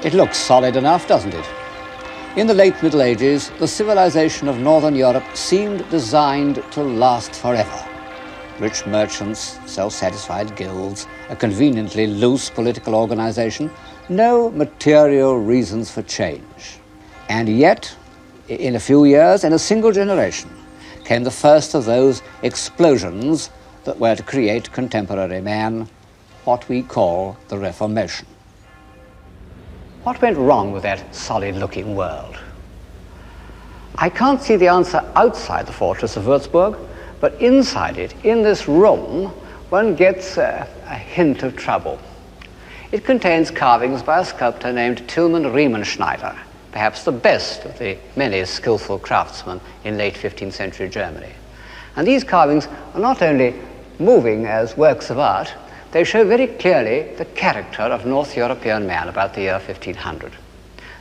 It looks solid enough, doesn't it? In the late Middle Ages, the civilization of Northern Europe seemed designed to last forever. Rich merchants, self-satisfied guilds, a conveniently loose political organization, no material reasons for change. And yet, in a few years, in a single generation, came the first of those explosions that were to create contemporary man, what we call the Reformation. What went wrong with that solid-looking world? I can't see the answer outside the fortress of Würzburg, but inside it, in this room, one gets a hint of trouble. It contains carvings by a sculptor named Tilman Riemenschneider, perhaps the best of the many skillful craftsmen in late 15th century Germany. And these carvings are not only moving as works of art, they show very clearly the character of North European man about the year 1500.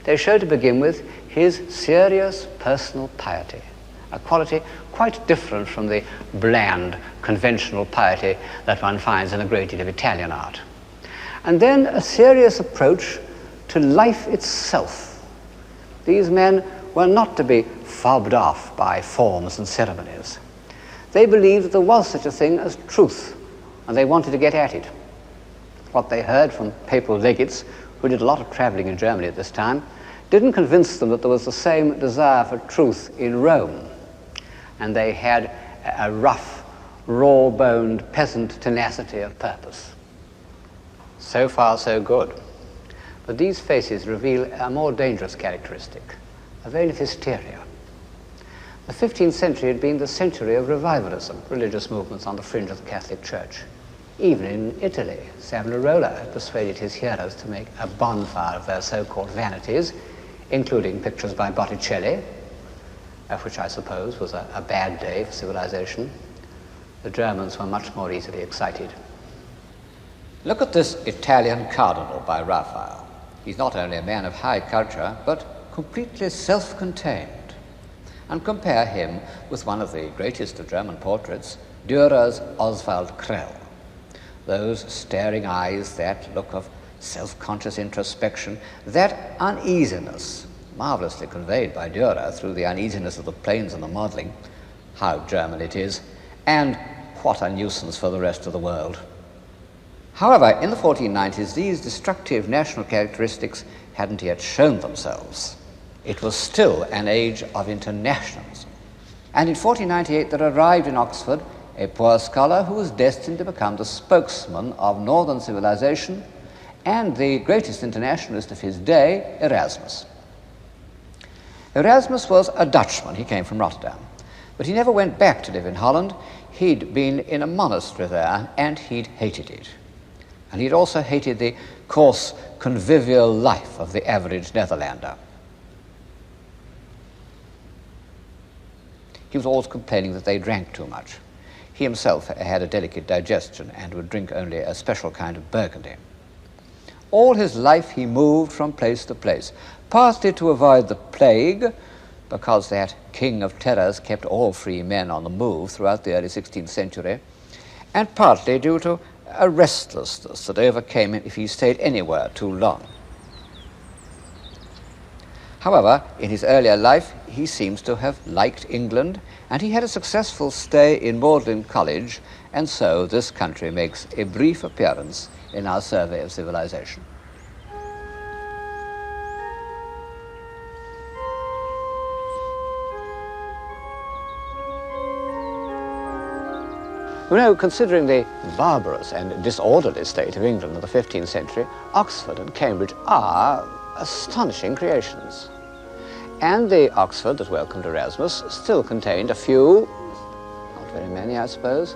They show, to begin with, his serious personal piety, a quality quite different from the bland, conventional piety that one finds in a great deal of Italian art. And then a serious approach to life itself. These men were not to be fobbed off by forms and ceremonies. They believed that there was such a thing as truth, and they wanted to get at it. What they heard from papal legates, who did a lot of traveling in Germany at this time, didn't convince them that there was the same desire for truth in Rome. And they had a rough, raw-boned peasant tenacity of purpose. So far, so good. But these faces reveal a more dangerous characteristic, a vein of hysteria. The 15th century had been the century of revivalism, religious movements on the fringe of the Catholic Church. Even in Italy, Savonarola had persuaded his hearers to make a bonfire of their so-called vanities, including pictures by Botticelli, which I suppose was a bad day for civilization. The Germans were much more easily excited. Look at this Italian cardinal by Raphael. He's not only a man of high culture, but completely self-contained. And compare him with one of the greatest of German portraits, Dürer's Oswald Krell. Those staring eyes, that look of self-conscious introspection, that uneasiness, marvelously conveyed by Dürer through the uneasiness of the planes and the modeling. How German it is, and what a nuisance for the rest of the world. However, in the 1490s, these destructive national characteristics hadn't yet shown themselves. It was still an age of internationalism. And in 1498 there arrived in Oxford a poor scholar who was destined to become the spokesman of northern civilization and the greatest internationalist of his day, Erasmus. Erasmus was a Dutchman. He came from Rotterdam. But he never went back to live in Holland. He'd been in a monastery there, and he'd hated it. And he'd also hated the coarse, convivial life of the average Netherlander. He was always complaining that they drank too much. He himself had a delicate digestion and would drink only a special kind of Burgundy. All his life he moved from place to place, partly to avoid the plague, because that king of terrors kept all free men on the move throughout the early 16th century, and partly due to a restlessness that overcame him if he stayed anywhere too long. However, in his earlier life, he seems to have liked England, and he had a successful stay in Magdalen College, and so this country makes a brief appearance in our survey of civilization. You know, considering the barbarous and disorderly state of England of the 15th century, Oxford and Cambridge are astonishing creations. And the Oxford that welcomed Erasmus still contained a few, not very many I suppose,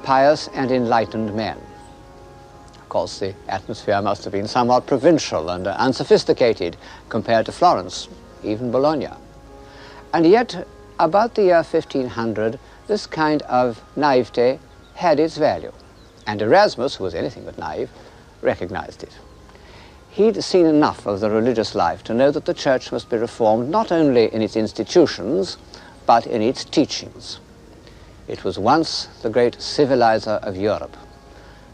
pious and enlightened men. Of course, the atmosphere must have been somewhat provincial and unsophisticated compared to Florence, even Bologna. And yet, about the year 1500, this kind of naivete had its value. And Erasmus, who was anything but naive, recognized it. He'd seen enough of the religious life to know that the church must be reformed not only in its institutions, but in its teachings. It was once the great civilizer of Europe,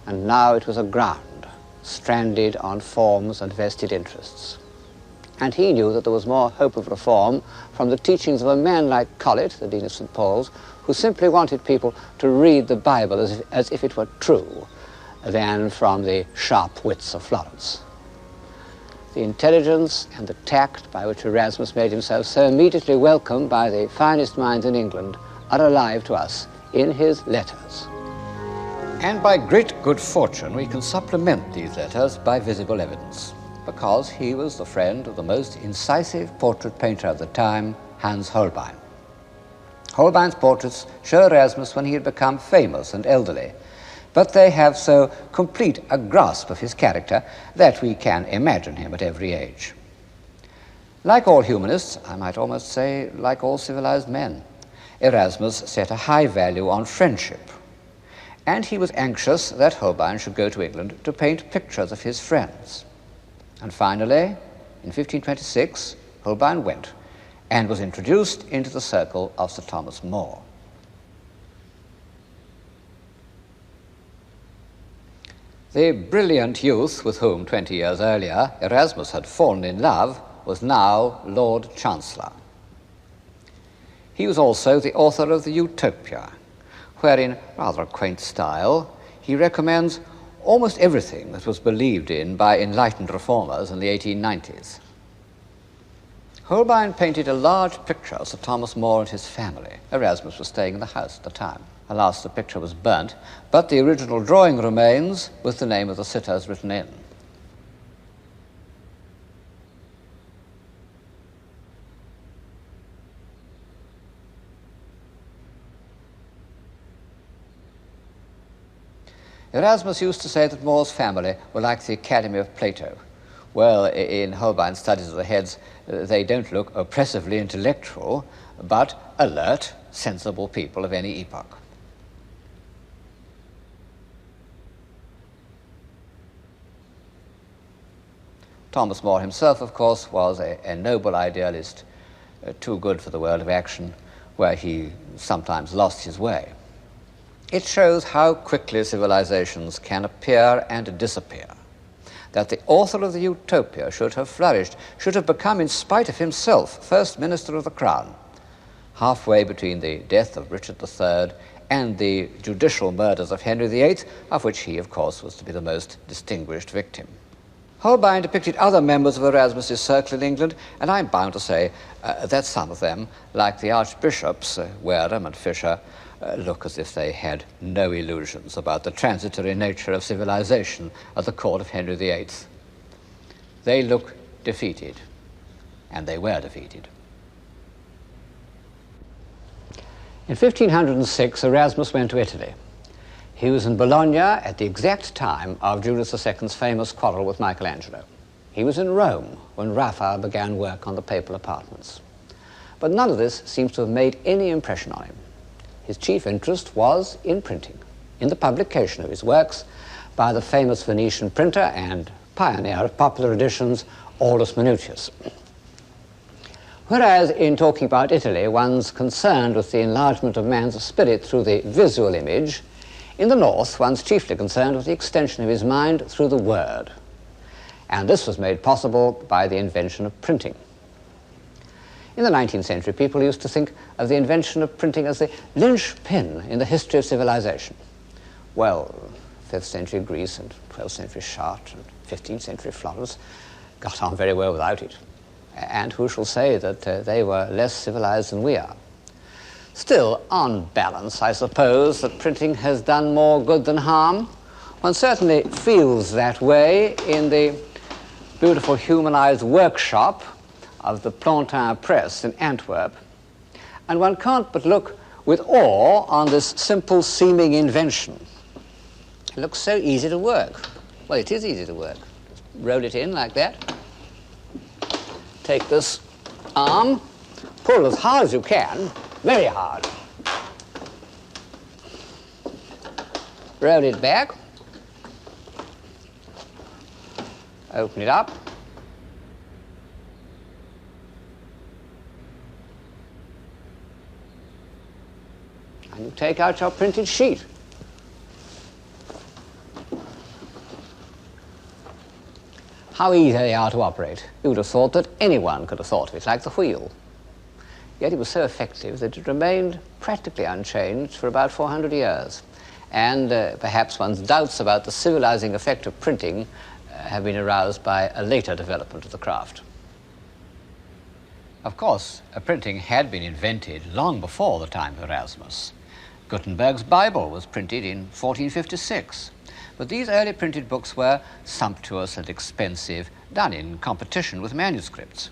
and now it was aground stranded on forms and vested interests. And he knew that there was more hope of reform from the teachings of a man like Colet, the Dean of St. Paul's, who simply wanted people to read the Bible as if it were true, than from the sharp wits of Florence. The intelligence and the tact by which Erasmus made himself so immediately welcome by the finest minds in England are alive to us in his letters. And by great good fortune we can supplement these letters by visible evidence, because he was the friend of the most incisive portrait painter of the time, Hans Holbein. Holbein's portraits show Erasmus when he had become famous and elderly, but they have so complete a grasp of his character that we can imagine him at every age. Like all humanists, I might almost say like all civilized men, Erasmus set a high value on friendship, and he was anxious that Holbein should go to England to paint pictures of his friends. And finally, in 1526, Holbein went and was introduced into the circle of Sir Thomas More. The brilliant youth with whom 20 years earlier Erasmus had fallen in love was now Lord Chancellor. He was also the author of the Utopia, where in rather a quaint style he recommends almost everything that was believed in by enlightened reformers in the 1890s. Holbein painted a large picture of Sir Thomas More and his family. Erasmus was staying in the house at the time. Alas, the picture was burnt, but the original drawing remains with the name of the sitters written in. Erasmus used to say that More's family were like the Academy of Plato. Well, in Holbein's studies of the heads, they don't look oppressively intellectual, but alert, sensible people of any epoch. Thomas More himself, of course, was a noble idealist, too good for the world of action, where he sometimes lost his way. It shows how quickly civilizations can appear and disappear, that the author of the Utopia should have flourished, should have become, in spite of himself, First Minister of the Crown, halfway between the death of Richard III and the judicial murders of Henry VIII, of which he, of course, was to be the most distinguished victim. Holbein depicted other members of Erasmus's circle in England, and I'm bound to say that some of them, like the archbishops, Wareham and Fisher, look as if they had no illusions about the transitory nature of civilization at the court of Henry VIII. They look defeated, and they were defeated. In 1506, Erasmus went to Italy. He was in Bologna at the exact time of Julius II's famous quarrel with Michelangelo. He was in Rome when Raphael began work on the papal apartments. But none of this seems to have made any impression on him. His chief interest was in printing, in the publication of his works by the famous Venetian printer and pioneer of popular editions, Aulus Manutius. Whereas in talking about Italy, one's concerned with the enlargement of man's spirit through the visual image, in the north, one's chiefly concerned with the extension of his mind through the word. And this was made possible by the invention of printing. In the 19th century, people used to think of the invention of printing as the linchpin in the history of civilization. Well, 5th century Greece and 12th century Chartres and 15th century Florence got on very well without it. And who shall say that they were less civilized than we are? Still, on balance, I suppose that printing has done more good than harm. One certainly feels that way in the beautiful humanized workshop of the Plantin Press in Antwerp. And one can't but look with awe on this simple seeming invention. It looks so easy to work. Well, it is easy to work. Just roll it in like that. Take this arm, pull as hard as you can, very hard. Roll it back. Open it up. And you take out your printed sheet. how easy they are to operate. You would have thought that anyone could have thought of it, like the wheel. Yet it was so effective that it remained practically unchanged for about 400 years. And perhaps one's doubts about the civilizing effect of printing have been aroused by a later development of the craft. Of course, printing had been invented long before the time of Erasmus. Gutenberg's Bible was printed in 1456. But these early printed books were sumptuous and expensive, done in competition with manuscripts.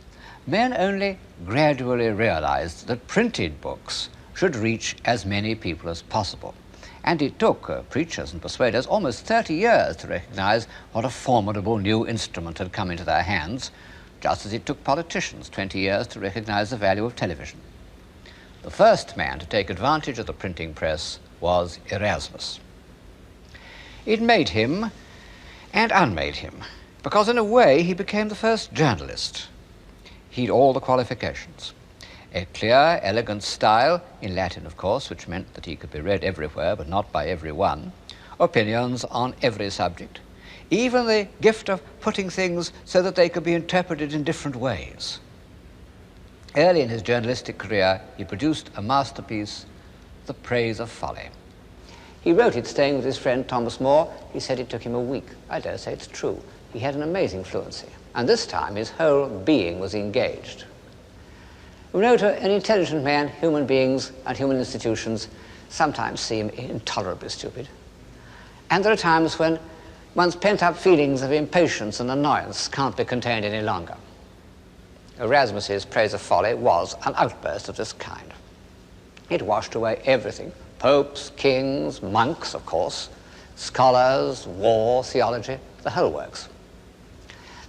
Men only gradually realized that printed books should reach as many people as possible. And it took preachers and persuaders almost 30 years to recognize what a formidable new instrument had come into their hands, just as it took politicians 20 years to recognize the value of television. The first man to take advantage of the printing press was Erasmus. It made him and unmade him, because in a way he became the first journalist. He'd all the qualifications. A clear, elegant style, in Latin of course, which meant that he could be read everywhere but not by everyone, opinions on every subject, even the gift of putting things so that they could be interpreted in different ways. Early in his journalistic career, he produced a masterpiece, The Praise of Folly. He wrote it staying with his friend Thomas More. He said it took him a week. I dare say it's true. He had an amazing fluency. And this time his whole being was engaged. You know, to an intelligent man, human beings and human institutions sometimes seem intolerably stupid. And there are times when one's pent-up feelings of impatience and annoyance can't be contained any longer. Erasmus's Praise of Folly was an outburst of this kind. It washed away everything. Popes, kings, monks, of course, scholars, war, theology, the whole works.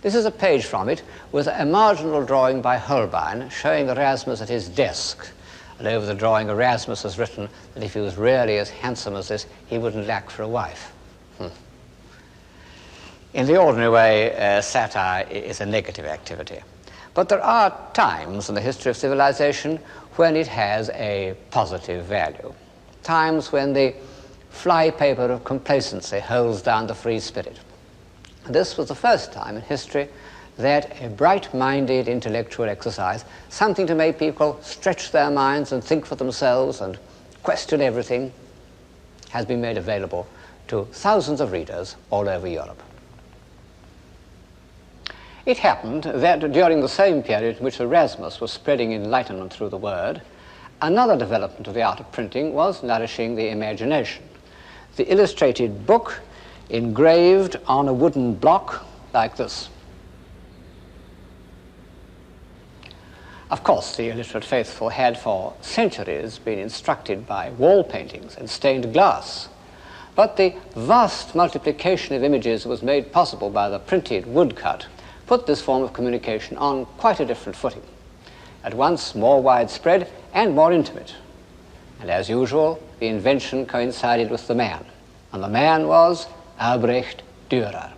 This is a page from it with a marginal drawing by Holbein showing Erasmus at his desk. And over the drawing, Erasmus has written that if he was really as handsome as this, he wouldn't lack for a wife. In the ordinary way, satire is a negative activity. But there are times in the history of civilization when it has a positive value. Times when the flypaper of complacency holds down the free spirit. This was the first time in history that a bright-minded intellectual exercise, something to make people stretch their minds and think for themselves and question everything, has been made available to thousands of readers all over Europe. It happened that during the same period in which Erasmus was spreading enlightenment through the word, another development of the art of printing was nourishing the imagination. The illustrated book engraved on a wooden block like this. Of course, the illiterate faithful had for centuries been instructed by wall paintings and stained glass, but the vast multiplication of images that was made possible by the printed woodcut put this form of communication on quite a different footing, at once more widespread and more intimate. And as usual, the invention coincided with the man, and the man was Albrecht Dürer.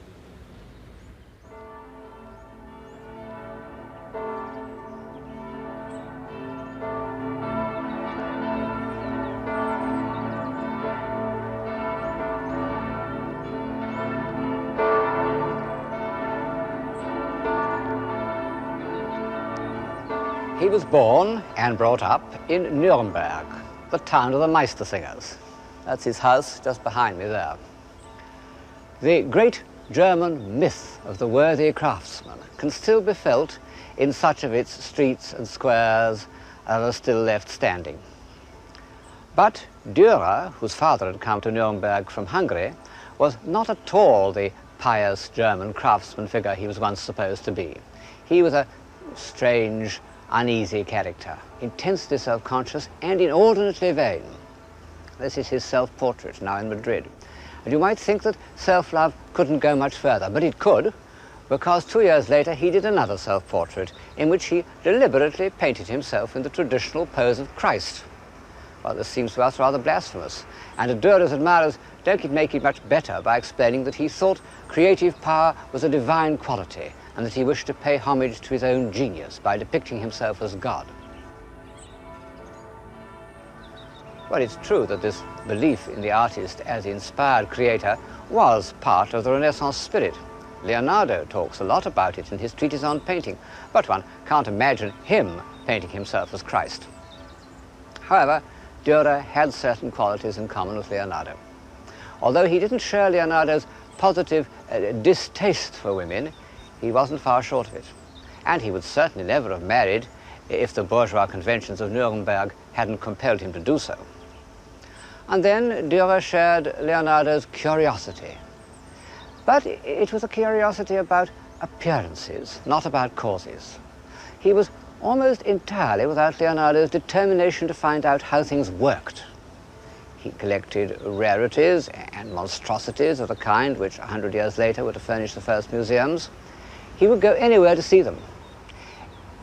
He was born and brought up in Nuremberg, the town of the Meistersingers. That's his house just behind me there. The great German myth of the worthy craftsman can still be felt in such of its streets and squares as are still left standing. But Dürer, whose father had come to Nuremberg from Hungary, was not at all the pious German craftsman figure he was once supposed to be. He was a strange, uneasy character, intensely self-conscious and inordinately vain. This is his self-portrait now in Madrid. And you might think that self-love couldn't go much further, but it could, because 2 years later he did another self-portrait in which he deliberately painted himself in the traditional pose of Christ. Well, this seems to us rather blasphemous, and Dürer's admirers don't make it much better by explaining that he thought creative power was a divine quality and that he wished to pay homage to his own genius by depicting himself as God. Well, it's true that this belief in the artist as the inspired creator was part of the Renaissance spirit. Leonardo talks a lot about it in his treatise on painting, but one can't imagine him painting himself as Christ. However, Dürer had certain qualities in common with Leonardo. Although he didn't share Leonardo's positive distaste for women, he wasn't far short of it. And he would certainly never have married if the bourgeois conventions of Nuremberg hadn't compelled him to do so. And then Dürer shared Leonardo's curiosity. But it was a curiosity about appearances, not about causes. He was almost entirely without Leonardo's determination to find out how things worked. He collected rarities and monstrosities of the kind which 100 years later were to furnish the first museums. He would go anywhere to see them.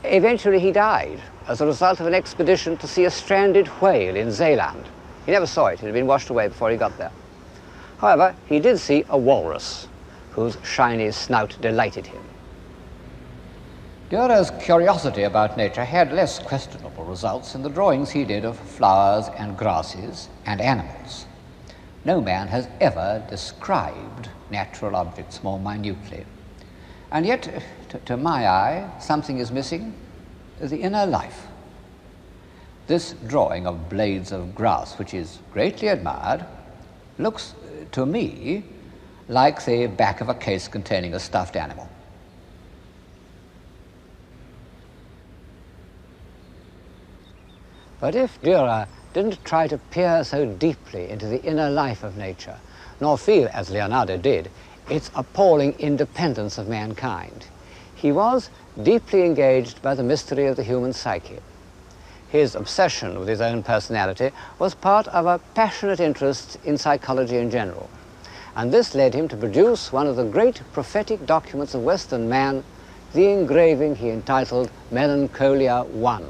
Eventually he died as a result of an expedition to see a stranded whale in Zeeland. He never saw it, it had been washed away before he got there. However, he did see a walrus, whose shiny snout delighted him. Dürer's curiosity about nature had less questionable results in the drawings he did of flowers and grasses and animals. No man has ever described natural objects more minutely. And yet, to my eye, something is missing: the inner life. This drawing of blades of grass, which is greatly admired, looks to me like the back of a case containing a stuffed animal. But if Dürer didn't try to peer so deeply into the inner life of nature, nor feel, as Leonardo did, its appalling independence of mankind, he was deeply engaged by the mystery of the human psyche. His obsession with his own personality was part of a passionate interest in psychology in general. And this led him to produce one of the great prophetic documents of Western man, the engraving he entitled Melancholia I.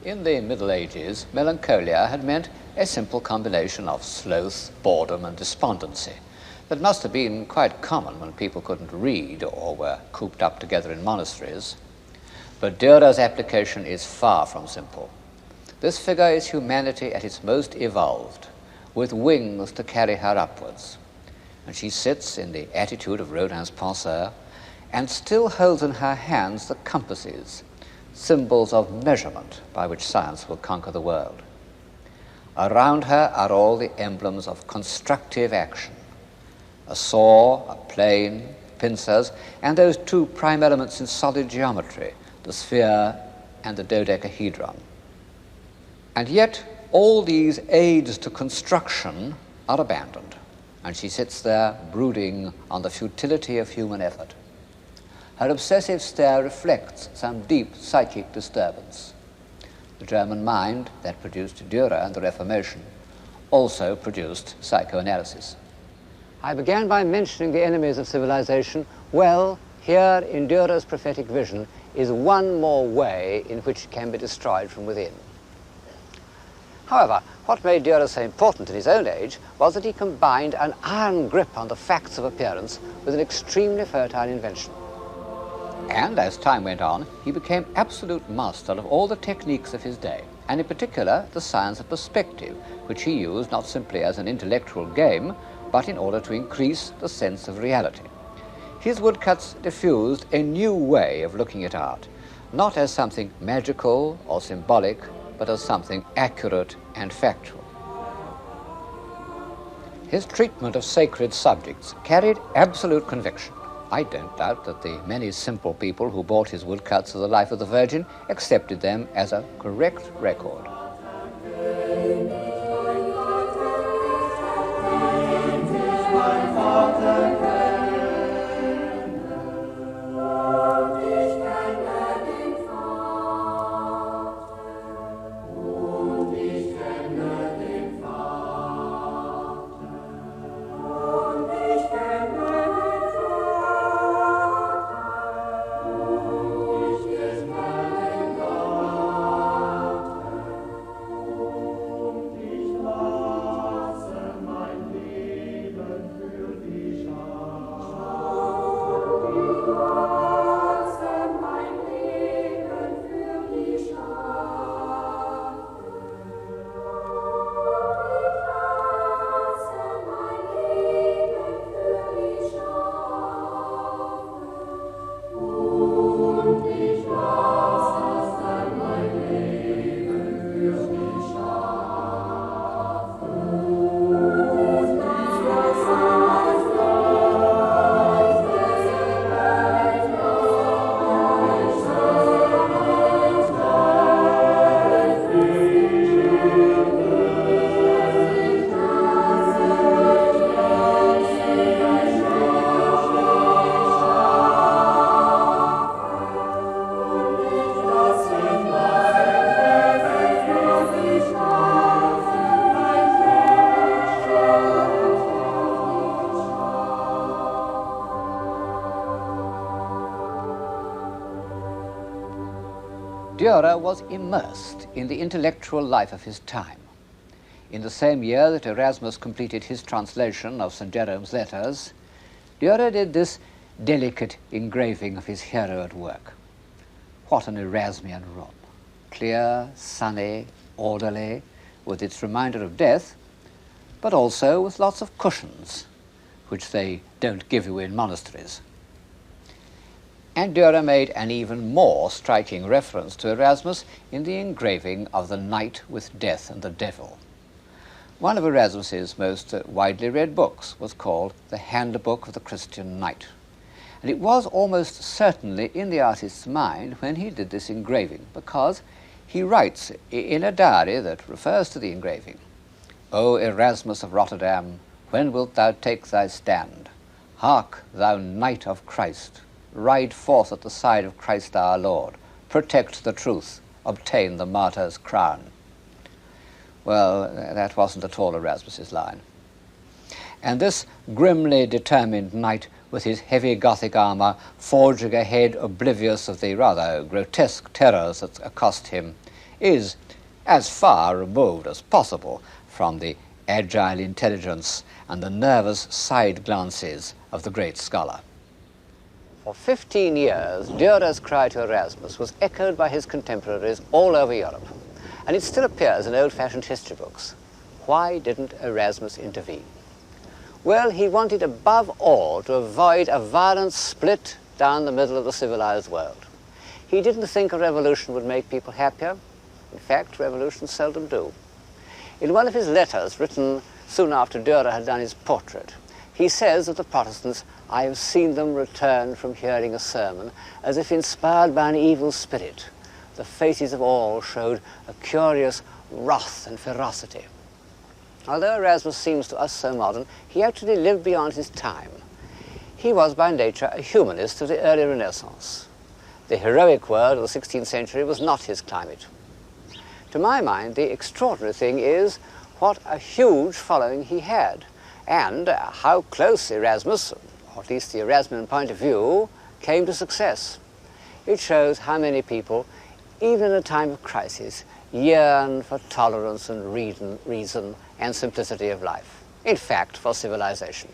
In the Middle Ages, melancholia had meant a simple combination of sloth, boredom, and despondency that must have been quite common when people couldn't read or were cooped up together in monasteries. But Dürer's application is far from simple. This figure is humanity at its most evolved, with wings to carry her upwards. And she sits in the attitude of Rodin's penseur and still holds in her hands the compasses, symbols of measurement by which science will conquer the world. Around her are all the emblems of constructive action: a saw, a plane, pincers, and those two prime elements in solid geometry, the sphere and the dodecahedron. And yet all these aids to construction are abandoned, and she sits there brooding on the futility of human effort. Her obsessive stare reflects some deep psychic disturbance. The German mind that produced Dürer and the Reformation also produced psychoanalysis. I began by mentioning the enemies of civilization. Well, here in Dürer's prophetic vision is one more way in which it can be destroyed from within. However, what made Dürer so important in his own age was that he combined an iron grip on the facts of appearance with an extremely fertile invention. And as time went on, he became absolute master of all the techniques of his day, and in particular the science of perspective, which he used not simply as an intellectual game, but in order to increase the sense of reality. His woodcuts diffused a new way of looking at art, not as something magical or symbolic, but as something accurate and factual. His treatment of sacred subjects carried absolute conviction. I don't doubt that the many simple people who bought his woodcuts of the life of the Virgin accepted them as a correct record. Dürer was immersed in the intellectual life of his time. In the same year that Erasmus completed his translation of St. Jerome's letters, Dürer did this delicate engraving of his hero at work. What an Erasmian room! Clear, sunny, orderly, with its reminder of death, but also with lots of cushions, which they don't give you in monasteries. And Dürer made an even more striking reference to Erasmus in the engraving of the Knight with Death and the Devil. One of Erasmus's most widely read books was called The Handbook of the Christian Knight. And it was almost certainly in the artist's mind when he did this engraving, because he writes in a diary that refers to the engraving, "O Erasmus of Rotterdam, when wilt thou take thy stand? Hark, thou Knight of Christ, ride forth at the side of Christ our Lord, protect the truth, obtain the martyr's crown." Well, that wasn't at all Erasmus's line. And this grimly determined knight with his heavy Gothic armour forging ahead oblivious of the rather grotesque terrors that accost him is as far removed as possible from the agile intelligence and the nervous side glances of the great scholar. For 15 years, Dürer's cry to Erasmus was echoed by his contemporaries all over Europe, and it still appears in old-fashioned history books. Why didn't Erasmus intervene? Well, he wanted above all to avoid a violent split down the middle of the civilized world. He didn't think a revolution would make people happier. In fact, revolutions seldom do. In one of his letters, written soon after Dürer had done his portrait, he says of the Protestants, "I have seen them return from hearing a sermon, as if inspired by an evil spirit. The faces of all showed a curious wrath and ferocity." Although Erasmus seems to us so modern, he actually lived beyond his time. He was by nature a humanist of the early Renaissance. The heroic world of the 16th century was not his climate. To my mind, the extraordinary thing is what a huge following he had, and how close Erasmus, or at least the Erasmian point of view, came to success. It shows how many people, even in a time of crisis, yearn for tolerance and reason and simplicity of life. In fact, for civilization.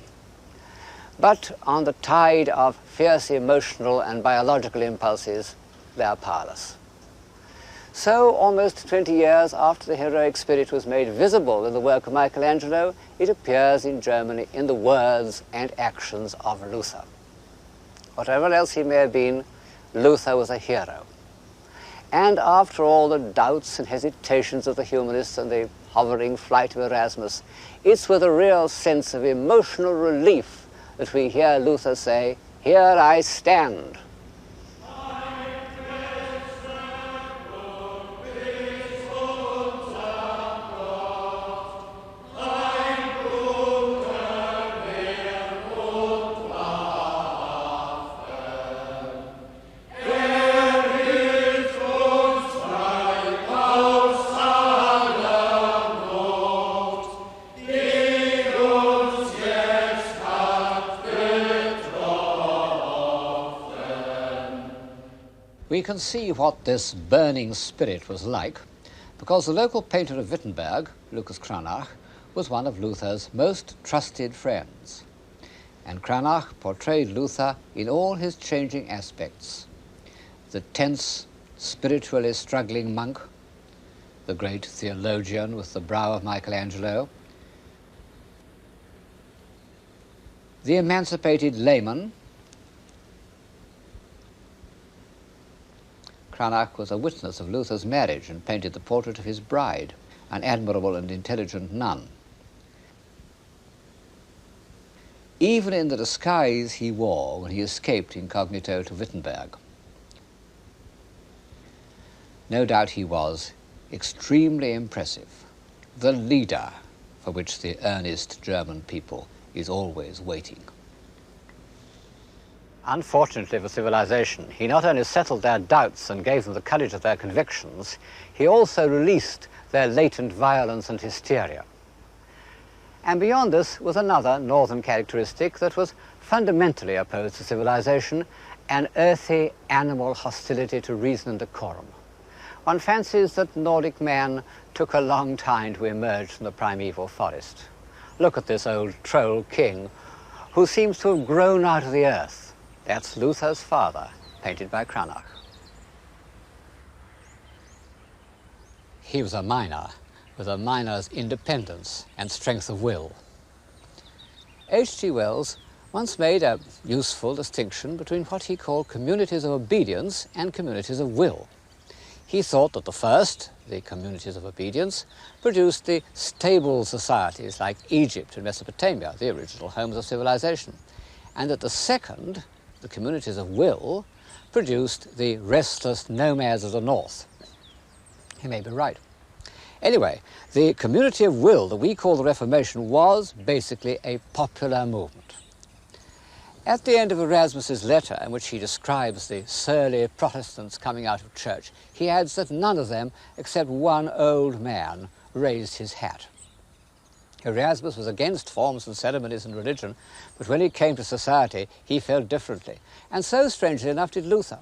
But on the tide of fierce emotional and biological impulses, they are powerless. So, almost 20 years after the heroic spirit was made visible in the work of Michelangelo, it appears in Germany in the words and actions of Luther. Whatever else he may have been, Luther was a hero. And after all the doubts and hesitations of the humanists and the hovering flight of Erasmus, it's with a real sense of emotional relief that we hear Luther say, "Here I stand." We can see what this burning spirit was like because the local painter of Wittenberg, Lucas Cranach, was one of Luther's most trusted friends. And Cranach portrayed Luther in all his changing aspects. The tense, spiritually struggling monk, the great theologian with the brow of Michelangelo, the emancipated layman. Cranach was a witness of Luther's marriage and painted the portrait of his bride, an admirable and intelligent nun. Even in the disguise he wore when he escaped incognito to Wittenberg. No doubt he was extremely impressive, the leader for which the earnest German people is always waiting. Unfortunately for civilization, he not only settled their doubts and gave them the courage of their convictions, he also released their latent violence and hysteria. And beyond this was another northern characteristic that was fundamentally opposed to civilization, an earthy animal hostility to reason and decorum. one fancies that Nordic man took a long time to emerge from the primeval forest. Look at this old troll king who seems to have grown out of the earth. That's Luther's father, painted by Cranach. He was a miner with a miner's independence and strength of will. H.G. Wells once made a useful distinction between what he called communities of obedience and communities of will. He thought that the first, the communities of obedience, produced the stable societies like Egypt and Mesopotamia, the original homes of civilization, and that the second, the communities of will, produced the restless nomads of the north. He may be right. Anyway, the community of will that we call the Reformation was basically a popular movement. At the end of Erasmus's letter, in which he describes the surly Protestants coming out of church, he adds that none of them, except one old man, raised his hat. Erasmus was against forms and ceremonies in religion, but when it came to society, he felt differently. And so, strangely enough, did Luther.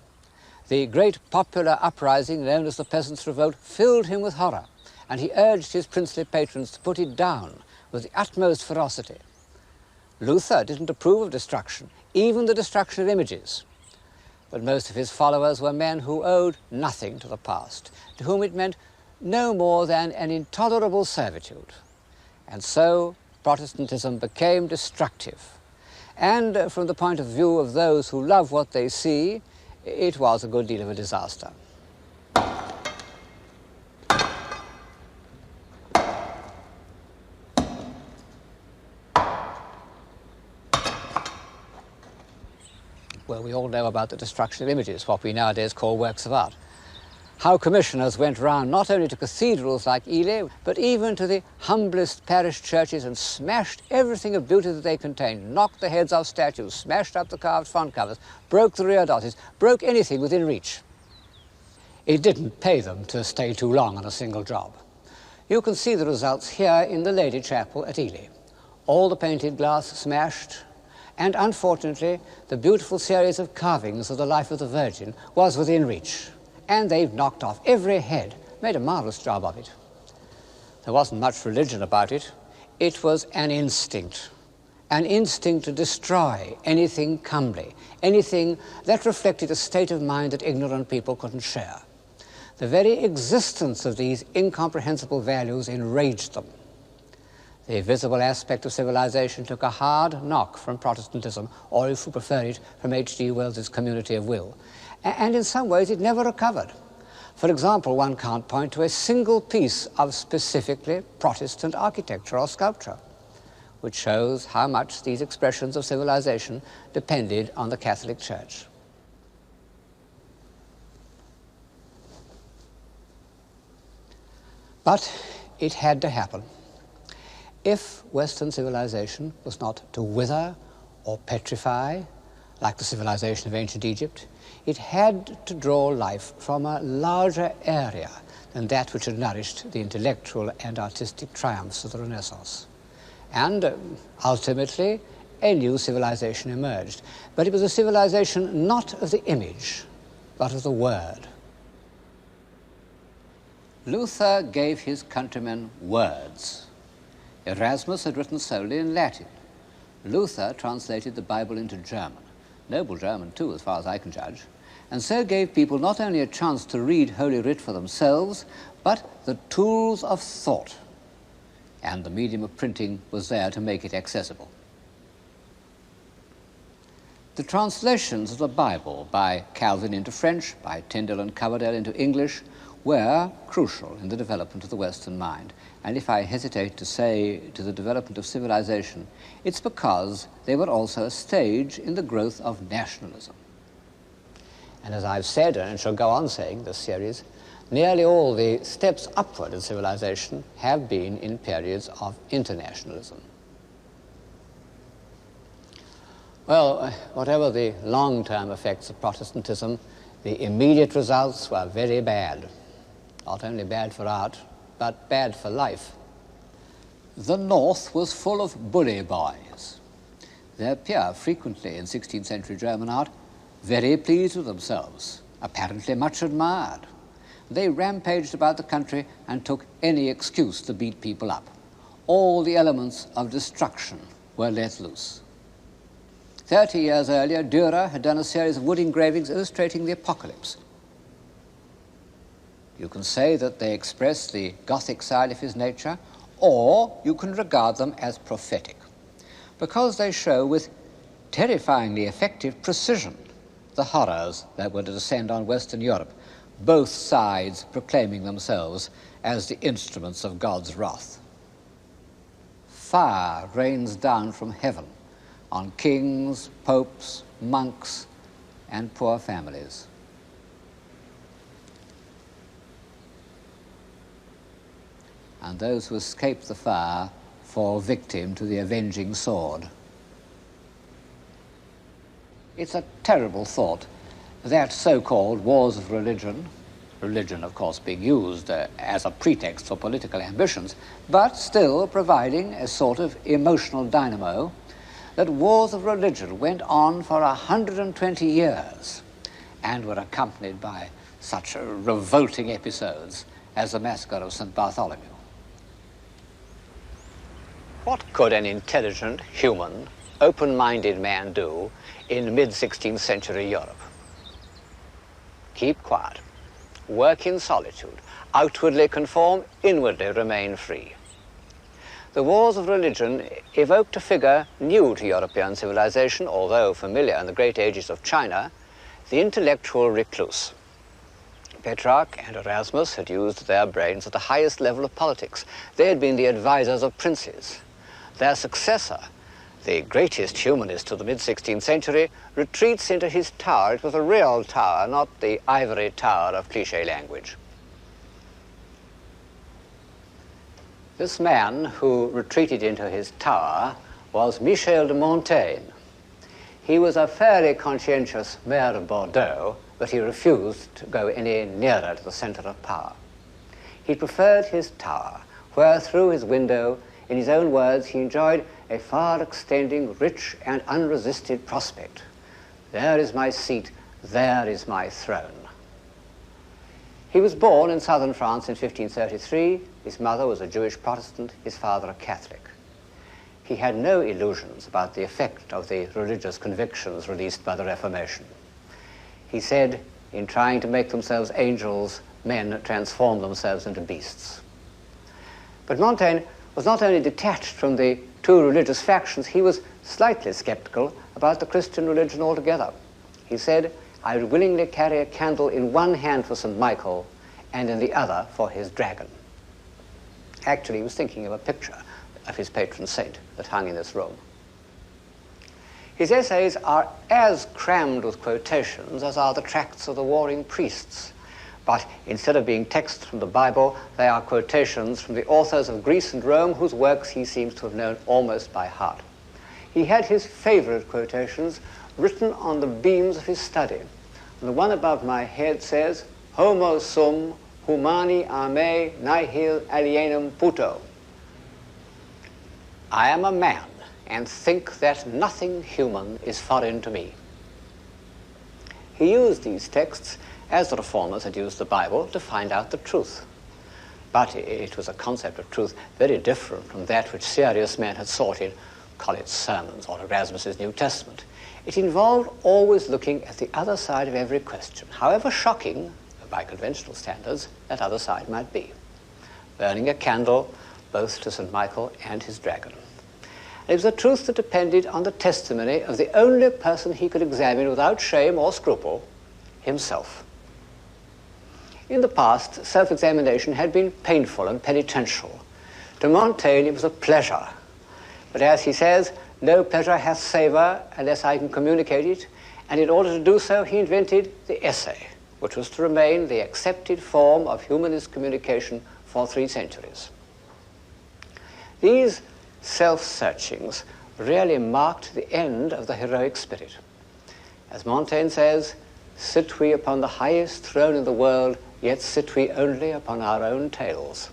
The great popular uprising known as the Peasants' Revolt filled him with horror, and he urged his princely patrons to put it down with the utmost ferocity. Luther didn't approve of destruction, even the destruction of images. But most of his followers were men who owed nothing to the past, to whom it meant no more than an intolerable servitude. And so Protestantism became destructive. And from the point of view of those who love what they see, it was a good deal of a disaster. Well, we all know about the destruction of images, what we nowadays call works of art. How commissioners went round not only to cathedrals like Ely, but even to the humblest parish churches and smashed everything of beauty that they contained, knocked the heads off statues, smashed up the carved front covers, broke the rear dotties, broke anything within reach. It didn't pay them to stay too long on a single job. You can see the results here in the Lady Chapel at Ely. All the painted glass smashed, and unfortunately, the beautiful series of carvings of the life of the Virgin was within reach. And they've knocked off every head, made a marvelous job of it. There wasn't much religion about it. It was an instinct to destroy anything comely, anything that reflected a state of mind that ignorant people couldn't share. The very existence of these incomprehensible values enraged them. The visible aspect of civilization took a hard knock from Protestantism, or if you prefer it, from H.G. Wells's community of will. And in some ways it never recovered. For example, one can't point to a single piece of specifically Protestant architecture or sculpture, which shows how much these expressions of civilization depended on the Catholic Church. But it had to happen. If Western civilization was not to wither or petrify, like the civilization of ancient Egypt, it had to draw life from a larger area than that which had nourished the intellectual and artistic triumphs of the Renaissance. And ultimately, a new civilization emerged. But it was a civilization not of the image, but of the word. Luther gave his countrymen words. Erasmus had written solely in Latin. Luther translated the Bible into German, noble German too, as far as I can judge, and so gave people not only a chance to read Holy Writ for themselves, but the tools of thought. And the medium of printing was there to make it accessible. The translations of the Bible by Calvin into French, by Tyndale and Coverdale into English, were crucial in the development of the Western mind. And if I hesitate to say to the development of civilization, it's because they were also a stage in the growth of nationalism. And as I've said, and shall go on saying this series, nearly all the steps upward in civilization have been in periods of internationalism. Well, whatever the long-term effects of Protestantism, the immediate results were very bad. Not only bad for art, but bad for life. The North was full of bully boys. They appear frequently in 16th century German art, very pleased with themselves, apparently much admired. They rampaged about the country and took any excuse to beat people up. All the elements of destruction were let loose. 30 years earlier, Dürer had done a series of wood engravings illustrating the apocalypse. You can say that they express the Gothic side of his nature, or you can regard them as prophetic, because they show with terrifyingly effective precision the horrors that were to descend on Western Europe, both sides proclaiming themselves as the instruments of God's wrath. Fire rains down from heaven on kings, popes, monks, and poor families. And those who escape the fire fall victim to the avenging sword. It's a terrible thought that so-called wars of religion, religion of course being used as a pretext for political ambitions, but still providing a sort of emotional dynamo, that wars of religion went on for 120 years and were accompanied by such revolting episodes as the massacre of St. Bartholomew. What could an intelligent, human, open-minded man do in mid-16th century Europe? Keep quiet, work in solitude, outwardly conform, inwardly remain free. The wars of religion evoked a figure new to European civilization, although familiar in the great ages of China, the intellectual recluse. Petrarch and Erasmus had used their brains at the highest level of politics. They had been the advisors of princes. Their successor, the greatest humanist of the mid-16th century, retreats into his tower. It was a real tower, not the ivory tower of cliché language. This man who retreated into his tower was Michel de Montaigne. He was a fairly conscientious mayor of Bordeaux, but he refused to go any nearer to the center of power. He preferred his tower, where through his window, in his own words, he enjoyed a far-extending, rich and unresisted prospect. There is my seat, there is my throne. He was born in southern France in 1533. His mother was a Jewish Protestant, his father a Catholic. He had no illusions about the effect of the religious convictions released by the Reformation. He said, in trying to make themselves angels, men transform themselves into beasts. But Montaigne was not only detached from the two religious factions, he was slightly skeptical about the Christian religion altogether. He said, I would willingly carry a candle in one hand for St. Michael and in the other for his dragon. Actually, he was thinking of a picture of his patron saint that hung in this room. His essays are as crammed with quotations as are the tracts of the warring priests. But instead of being texts from the Bible, they are quotations from the authors of Greece and Rome, whose works he seems to have known almost by heart. He had his favorite quotations written on the beams of his study. And the one above my head says, Homo sum humani a me nihil alienum puto. I am a man, and think that nothing human is foreign to me. He used these texts, as the Reformers had used the Bible, to find out the truth. But it was a concept of truth very different from that which serious men had sought in Collett's sermons or Erasmus's New Testament. It involved always looking at the other side of every question, however shocking, by conventional standards, that other side might be. Burning a candle both to St. Michael and his dragon. And it was a truth that depended on the testimony of the only person he could examine without shame or scruple, himself. In the past, self-examination had been painful and penitential. To Montaigne, it was a pleasure. But as he says, no pleasure hath savour unless I can communicate it, and in order to do so, he invented the essay, which was to remain the accepted form of humanist communication for 3 centuries. These self-searchings really marked the end of the heroic spirit. As Montaigne says, sit we upon the highest throne in the world, yet sit we only upon our own tails.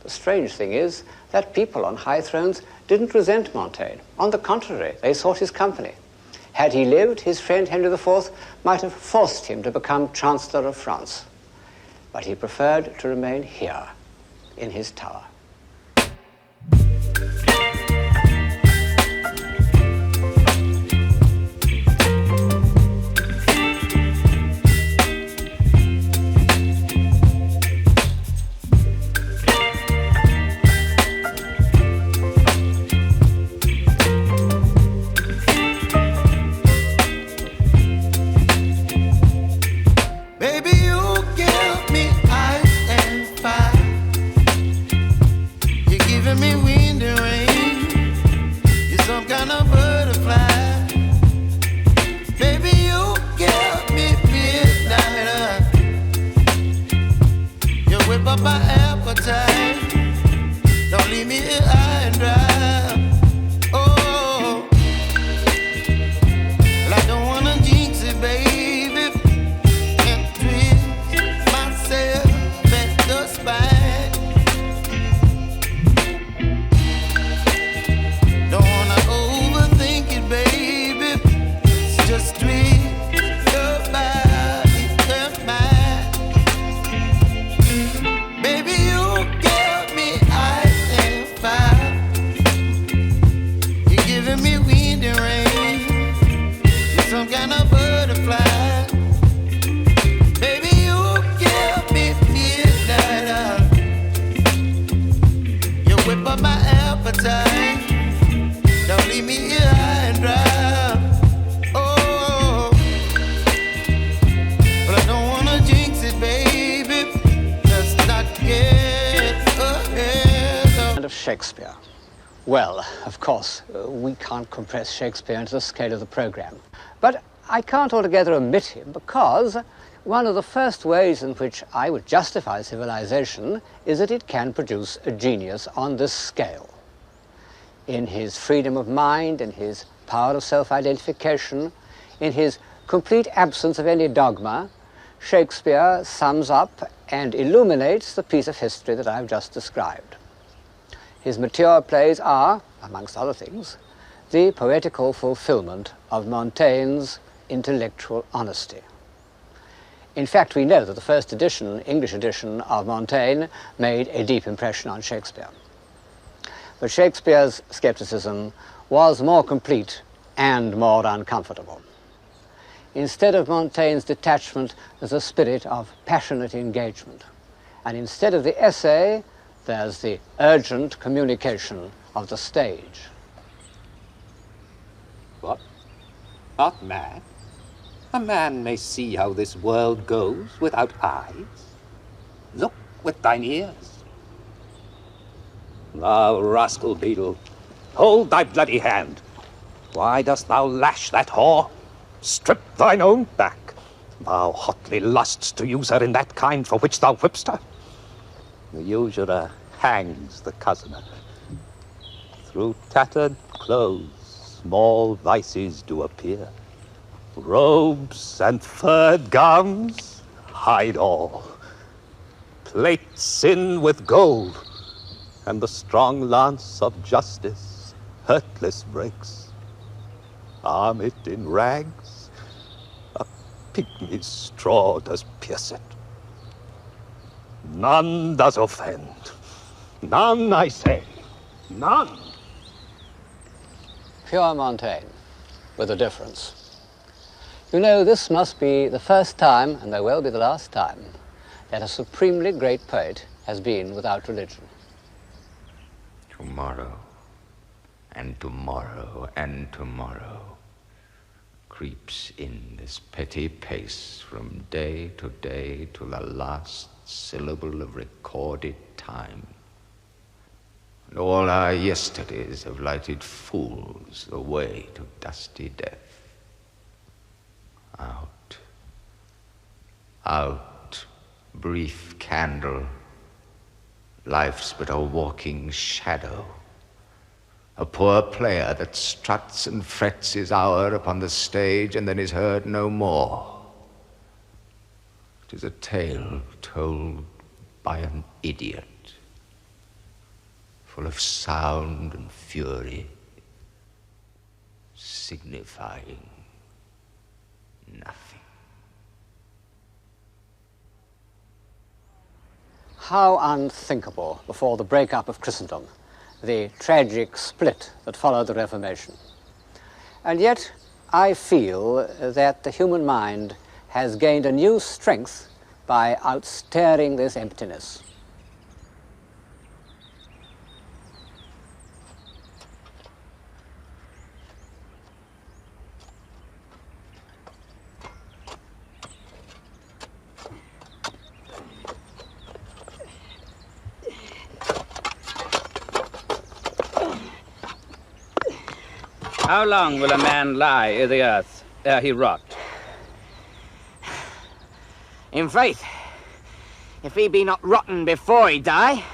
The strange thing is that people on high thrones didn't resent Montaigne. On the contrary, they sought his company. Had he lived, his friend Henry IV might have forced him to become Chancellor of France. but he preferred to remain here, in his tower. Shakespeare. Well, of course, we can't compress Shakespeare into the scale of the programme. But I can't altogether omit him because one of the first ways in which I would justify civilization is that it can produce a genius on this scale. In his freedom of mind, in his power of self-identification, in his complete absence of any dogma, Shakespeare sums up and illuminates the piece of history that I've just described. His mature plays are, amongst other things, the poetical fulfillment of Montaigne's intellectual honesty. In fact, we know that the first edition, English edition of Montaigne made a deep impression on Shakespeare. But Shakespeare's skepticism was more complete and more uncomfortable. Instead of Montaigne's detachment, there's a spirit of passionate engagement. And instead of the essay, there's the urgent communication of the stage. What? Art mad? A man may see how this world goes without eyes. Look with thine ears. Thou rascal beetle, hold thy bloody hand. Why dost thou lash that whore? Strip thine own back. Thou hotly lusts to use her in that kind for which thou whipp'st her. The usurer hangs the cozener. Through tattered clothes, small vices do appear. Robes and furred gowns hide all. Plate sin with gold, and the strong lance of justice hurtless breaks. Arm it in rags, a pygmy's straw does pierce it. None does offend. None, I say. None. Pure Montaigne, with a difference. You know, this must be the first time, and there will be the last time, that a supremely great poet has been without religion. Tomorrow, and tomorrow, and tomorrow creeps in this petty pace from day to day to the last syllable of recorded time. And all our yesterdays have lighted fools the way to dusty death. Out, out, brief candle, life's but a walking shadow, a poor player that struts and frets his hour upon the stage and then is heard no more. 'Tis a tale told by an idiot, full of sound and fury, signifying nothing. How unthinkable before the breakup of Christendom, the tragic split that followed the Reformation. And yet, I feel that the human mind has gained a new strength by outstaring this emptiness. How long will a man lie i' the earth ere he rot? In faith, if he be not rotten before he die,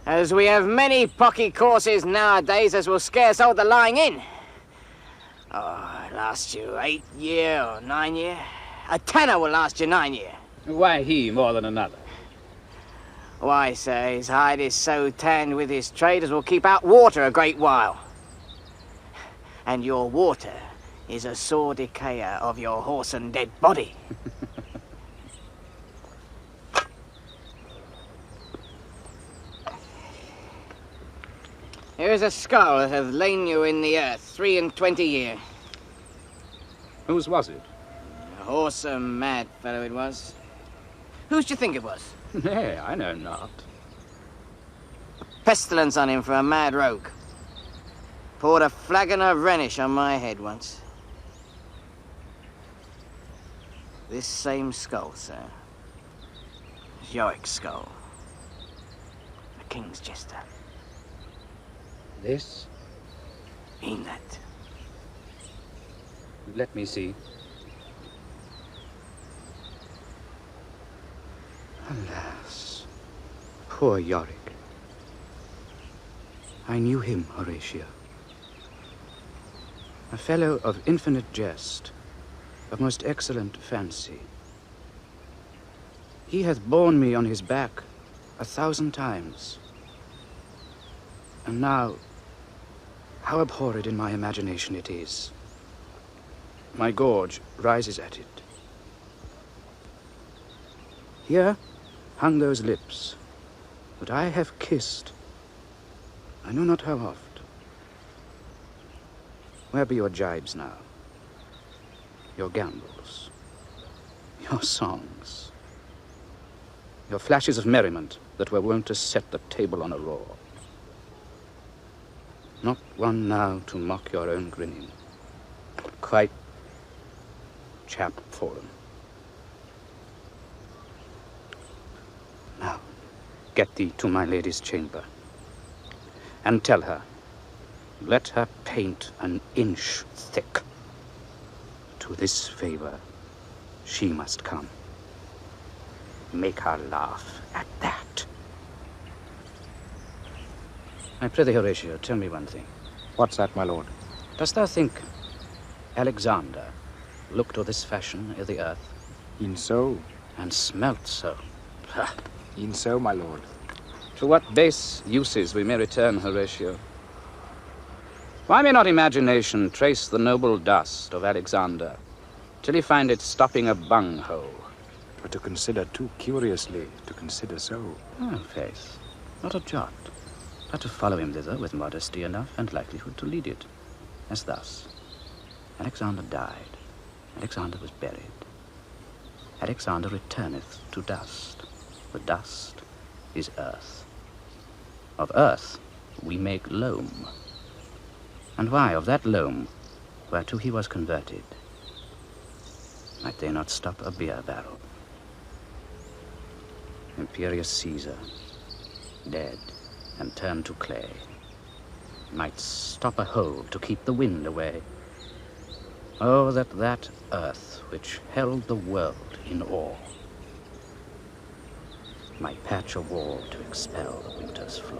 as we have many pocky courses nowadays as will scarce hold the lying in. Oh, it lasts you 8 year or 9 year. A tanner will last you 9 year. Why he more than another? Why, sir, his hide is so tanned with his trade as will keep out water a great while. And your water is a sore decayer of your horse and dead body. Here is a skull that hath lain you in the earth 23 year. Whose was it? A whoresome mad fellow it was. Whose do you think it was? Nay, I know not. Pestilence on him for a mad rogue. Poured a flagon of Rhenish on my head once. This same skull, sir. Yorick's skull. The king's jester. This? Mean that. Let me see. Alas, poor Yorick. I knew him, Horatio. A fellow of infinite jest, of most excellent fancy. He hath borne me on his back 1,000 times. And now, how abhorred in my imagination it is. My gorge rises at it. Here hung those lips that I have kissed, I know not how oft. Where be your jibes now? Your gambols? Your songs? Your flashes of merriment that were wont to set the table on a roar? Not one now to mock your own grinning. Quite chap fallen. Now, get thee to my lady's chamber, and tell her, let her paint an inch thick. To this favor she must come. Make her laugh at that. I prithee, Horatio, tell me one thing. What's that, my lord? Dost thou think Alexander looked o' this fashion i' the earth? E'en so. And smelt so. Ha! E'en so, my lord. To what base uses we may return, Horatio. Why may not imagination trace the noble dust of Alexander till he find it stopping a bunghole? But to consider too curiously, to consider so. Oh, faith, not a jot, but to follow him thither with modesty enough and likelihood to lead it, as thus. Alexander died, Alexander was buried. Alexander returneth to dust. The dust is earth. Of earth we make loam. And why of that loam, whereto he was converted, might they not stop a beer barrel? Imperious Caesar, dead and turned to clay, might stop a hole to keep the wind away. Oh, that earth which held the world in awe might patch a wall to expel the winter's flaw.